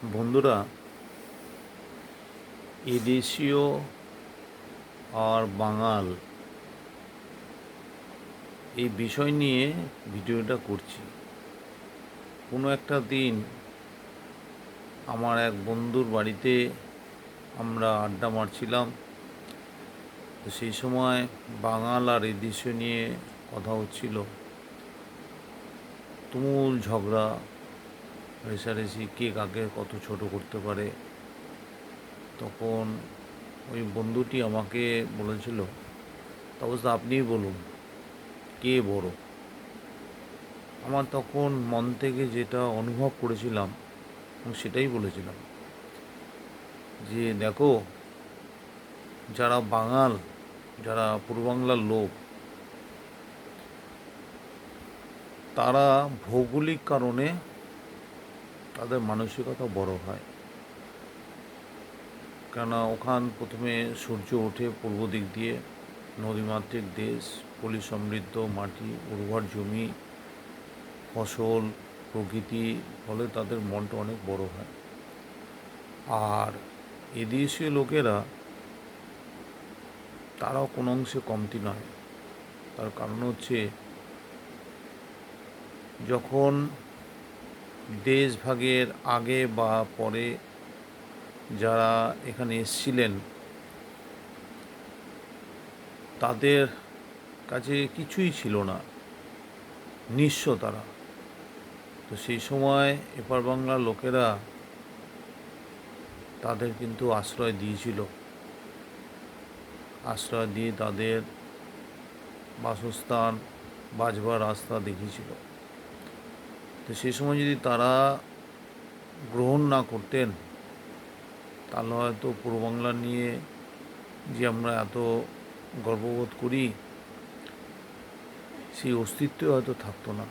বন্ধুরা, এদেশীয় আর বাঙাল এই বিষয় নিয়ে ভিডিওটা করছি। কোনো একটা দিন আমার এক বন্ধুর বাড়িতে আমরা আড্ডা মারছিলাম। তো সেই সময় বাঙাল আর এদেশীয় নিয়ে কথা হচ্ছিল। তুমুল ঝগড়া, রেষারেষি, কে কাকে কত ছোট করতে পারে। তখন ওই বন্ধুটি আমাকে বলেছিল, অবশ্য আপনিই বলুন কে বড়। আমার তখন মন থেকে যেটা অনুভব করেছিলাম এবং সেটাই বলেছিলাম যে দেখো, যারা বাঙাল, যারা পূর্ব বাংলার লোক, তারা ভৌগোলিক কারণে তাদের মানসিকতা বড় হয়। কেননা ওখান প্রথমে সূর্য ওঠে পূর্ব দিক দিয়ে, নদীমাতৃক দেশ, পলি সমৃদ্ধ মাটি, উর্বর জমি, ফসল, প্রকৃতি, ফলে তাদের মনটা অনেক বড় হয়। আর এদেশীয় লোকেরা, তারাও কোনো অংশে কমতি নয়। তার কারণ হচ্ছে, যখন দেশ ভাগের আগে বা পরে যারা এখানে এসেছিলেন, তাদের কাছে কিছুই ছিল না, নিঃস্ব তারা। তো সেই সময় এপার বাংলার লোকেরা তাদের কিন্তু আশ্রয় দিয়েছিল, আশ্রয় দিয়ে তাদের বাসস্থান, বাঁচবার রাস্তা দেখিয়েছিল। তো সেই সময় যদি তারা গ্রহণ না করতেন, তাহলে হয়তো পূর্ব বাংলা নিয়ে যে আমরা এত গর্ববোধ করি, সেই অস্তিত্ব হয়তো থাকতো না।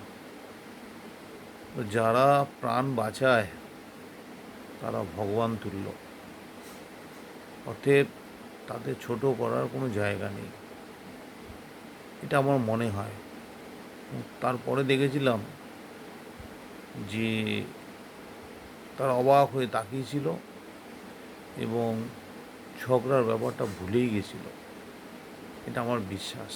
তো যারা প্রাণ বাঁচায় তারা ভগবান তুল্য, অতএব তাদের ছোট করার কোনো জায়গা নেই, এটা আমার মনে হয়। তারপরে দেখেছিলাম যে তারা অবাক হয়ে তাকিয়েছিল এবং ঝগড়ার ব্যাপারটা ভুলেই গেছিল। এটা আমার বিশ্বাস।